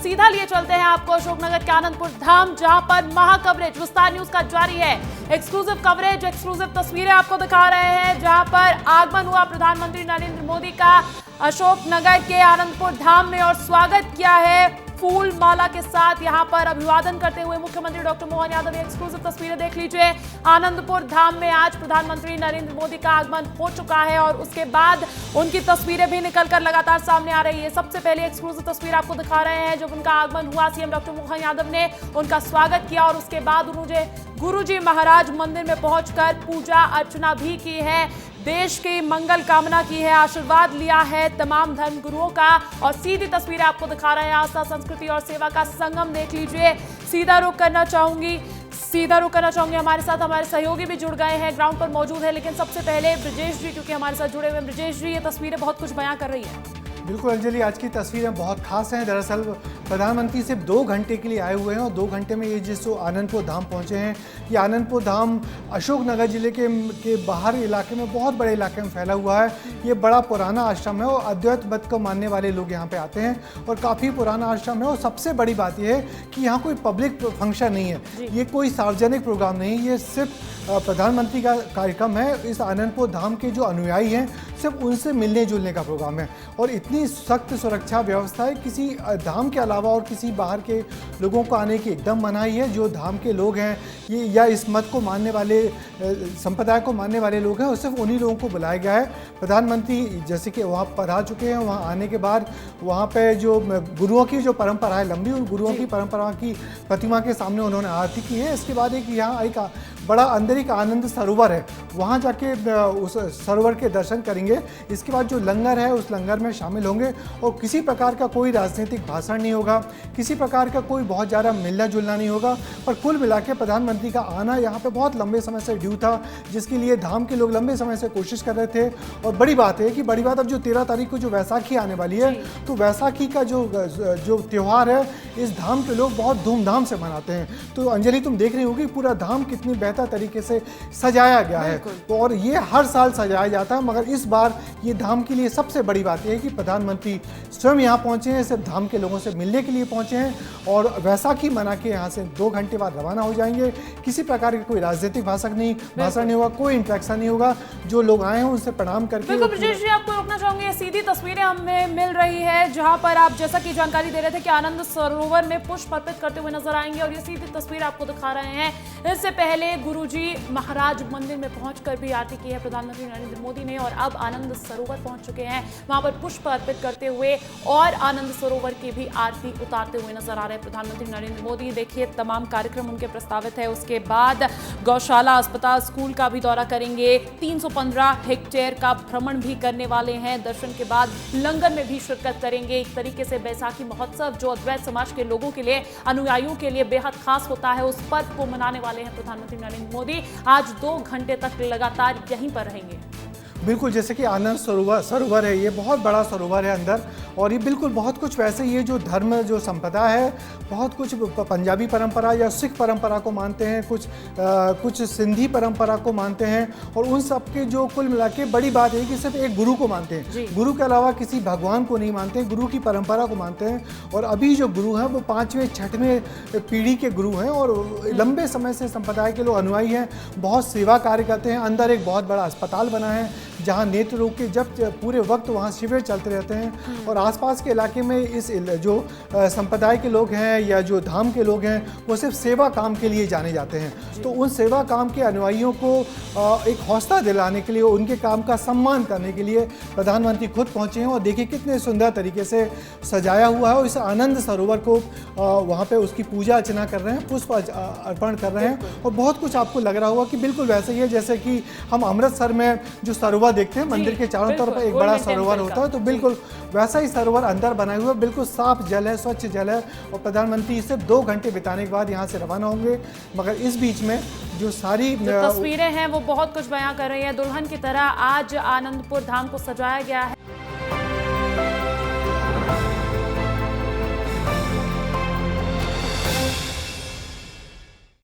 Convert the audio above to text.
सीधा लिए चलते हैं आपको अशोकनगर के आनंदपुर धाम, जहां पर महा कवरेज विस्तार न्यूज का जारी है। एक्सक्लूसिव कवरेज, एक्सक्लूसिव तस्वीरें आपको दिखा रहे हैं, जहां पर आगमन हुआ प्रधानमंत्री नरेंद्र मोदी का अशोकनगर के आनंदपुर धाम में और स्वागत किया है फूल माला के साथ। यहां पर अभिवादन करते हुए मुख्यमंत्री डॉक्टर मोहन यादव। एक्सक्लूसिव तस्वीरें देख लीजिए। आनंदपुर धाम में आज प्रधानमंत्री नरेंद्र मोदी का आगमन हो चुका है और उसके बाद उनकी तस्वीरें भी निकलकर लगातार सामने आ रही है। सबसे पहले एक्सक्लूसिव तस्वीर आपको दिखा रहे हैं, जब उनका आगमन हुआ, सीएम डॉक्टर मोहन यादव ने उनका स्वागत किया और उसके बाद उन्होंने गुरुजी महाराज मंदिर में पहुंचकर पूजा अर्चना भी की है, देश की मंगल कामना की है, आशीर्वाद लिया है तमाम धर्म गुरुओं का। और सीधी तस्वीरें आपको दिखा रहे हैं, आस्था, संस्कृति और सेवा का संगम देख लीजिए। सीधा रुख करना चाहूंगी हमारे साथ हमारे सहयोगी भी जुड़ गए हैं, ग्राउंड पर मौजूद है। लेकिन सबसे पहले ब्रजेश जी, क्योंकि हमारे साथ जुड़े हुए। ब्रजेश जी, ये तस्वीरें बहुत कुछ बयां कर रही है। बिल्कुल अंजलि, आज की तस्वीरें बहुत खास हैं। दरअसल प्रधानमंत्री सिर्फ 2 घंटे के लिए आए हुए हैं और 2 घंटे में ये जिस आनंदपुर धाम पहुंचे हैं, ये आनंदपुर धाम अशोकनगर जिले के बाहर इलाके में, बहुत बड़े इलाके में फैला हुआ है। ये बड़ा पुराना आश्रम है और अद्वैत मत को मानने वाले लोग यहाँ पे आते हैं और काफ़ी पुराना आश्रम है। और सबसे बड़ी बात यह है कि यहाँ कोई पब्लिक फंक्शन नहीं है, ये कोई सार्वजनिक प्रोग्राम नहीं, ये सिर्फ प्रधानमंत्री का कार्यक्रम है। इस आनंदपुर धाम के जो अनुयायी हैं सिर्फ उनसे मिलने जुलने का प्रोग्राम है और इतनी सख्त सुरक्षा व्यवस्था है, किसी धाम के अलावा और किसी बाहर के लोगों को आने की एकदम मनाही है। जो धाम के लोग हैं ये या इस मत को मानने वाले, संप्रदाय को मानने वाले लोग हैं, और सिर्फ उन्हीं लोगों को बुलाया गया है। प्रधानमंत्री जैसे कि वहाँ पर आ चुके हैं, वहाँ आने के बाद वहाँ पे जो गुरुओं की जो परंपरा है लंबी, उन गुरुओं की परंपरा की प्रतिमा के सामने उन्होंने आरती की है। इसके बाद एक यहाँ एक बड़ा अंदर एक आनंद सरोवर है, वहाँ जाके उस सरोवर के दर्शन करेंगे। इसके बाद जो लंगर है उस लंगर में शामिल होंगे और किसी प्रकार का कोई राजनीतिक भाषण नहीं होगा, किसी प्रकार का कोई बहुत ज़्यादा मिलना जुलना नहीं होगा। पर कुल मिला के प्रधानमंत्री का आना यहाँ पे बहुत लंबे समय से ड्यू था, जिसके लिए धाम के लोग लंबे समय से कोशिश कर रहे थे। और बड़ी बात है कि अब जो 13 तारीख को जो वैसाखी आने वाली है, तो वैसाखी का जो त्यौहार है इस धाम के लोग बहुत धूमधाम से मनाते हैं। तो अंजलि, तुम देख रही होगी पूरा धाम कितनी बेहतर तरीके से सजाया गया है और ये हर साल सजाया जाता है, मगर इस बार ये धाम के लिए सबसे बड़ी बात यह है कि प्रधानमंत्री स्वयं यहाँ पहुंचे हैं, सिर्फ धाम के लोगों से मिलने के लिए पहुंचे हैं और वैसाखी मना के यहाँ से 2 घंटे बाद रवाना हो जाएंगे। किसी प्रकार का कोई राजनीतिक भाषण नहीं होगा, कोई इंटरेक्शन नहीं होगा। जो लोग आए हैं उनसे प्रणाम करके। बिल्कुल ब्रजेश जी, आपको रोकना चाहूंगी, सीधी तस्वीरें हमें मिल रही है जहां पर आप जैसा कि जानकारी दे रहे थे कि आनंद सरोवर में पुष्प अर्पित करते हुए नजर आएंगे और ये सीधी तस्वीर आपको दिखा रहे हैं। इससे पहले गुरुजी महाराज मंदिर में पहुंचकर भी आरती की है प्रधानमंत्री नरेंद्र मोदी ने और अब आनंद सरोवर पहुंच चुके हैं, वहां पर पुष्प अर्पित करते हुए और आनंद सरोवर की भी आरती उतारते हुए नजर आ रहे हैं प्रधानमंत्री नरेंद्र मोदी। देखिए तमाम कार्यक्रम उनके प्रस्तावित है। उसके बाद गौशाला, अस्पताल, स्कूल का भी दौरा करेंगे, 315 हेक्टेयर का भ्रमण भी करने वाले हैं। दर्शन के बाद लंगर में भी शिरकत करेंगे। एक तरीके से बैसाखी महोत्सव जो अद्वैत समाज के लोगों के लिए, अनुयायियों के लिए बेहद खास होता है, उस पर्व को मनाने वाले हैं प्रधानमंत्री नरेंद्र मोदी। आज 2 घंटे तक लगातार यहीं पर रहेंगे। बिल्कुल, जैसे कि आनंद सरोवर है, ये बहुत बड़ा सरोवर है अंदर और ये बिल्कुल बहुत कुछ वैसे ये जो धर्म जो संप्रदाय है, बहुत कुछ पंजाबी परंपरा या सिख परंपरा को मानते हैं, कुछ सिंधी परंपरा को मानते हैं और उन सब के जो कुल मिला के बड़ी बात है कि सिर्फ एक गुरु को मानते हैं, गुरु के अलावा किसी भगवान को नहीं मानते, गुरु की परंपरा को मानते हैं। और अभी जो गुरु हैं वो 5वें 6वें पीढ़ी के गुरु हैं और लंबे समय से संप्रदाय के लोग अनुयायी हैं, बहुत सेवा कार्य करते हैं। अंदर एक बहुत बड़ा अस्पताल बना है जहाँ नेत्र रोग के जब पूरे वक्त वहाँ शिविर चलते रहते हैं और आसपास के इलाके में इस जो संप्रदाय के लोग हैं या जो धाम के लोग हैं वो सिर्फ सेवा काम के लिए जाने जाते हैं। तो उन सेवा काम के अनुयायियों को एक हौसला दिलाने के लिए, उनके काम का सम्मान करने के लिए प्रधानमंत्री खुद पहुँचे हैं और देखिए कितने सुंदर तरीके से सजाया हुआ है। और इस आनंद सरोवर को वहाँ पे उसकी पूजा अर्चना कर रहे हैं, पुष्प अर्पण कर रहे हैं और बहुत कुछ आपको लग रहा होगा कि बिल्कुल वैसे ही है जैसे कि हम अमृतसर में जो सरोवर देखते हैं, मंदिर के चारों तरफ एक बड़ा सरोवर होता है, तो बिल्कुल वैसा ही सरोवर अंदर बनाए हुए, बिल्कुल साफ जल है, स्वच्छ जल है। और प्रधानमंत्री सिर्फ 2 घंटे बिताने के बाद यहाँ से रवाना होंगे, मगर इस बीच में जो सारी तस्वीरें हैं वो बहुत कुछ बयां कर रही है। दुल्हन की तरह आज आनंदपुर धाम को सजाया गया है।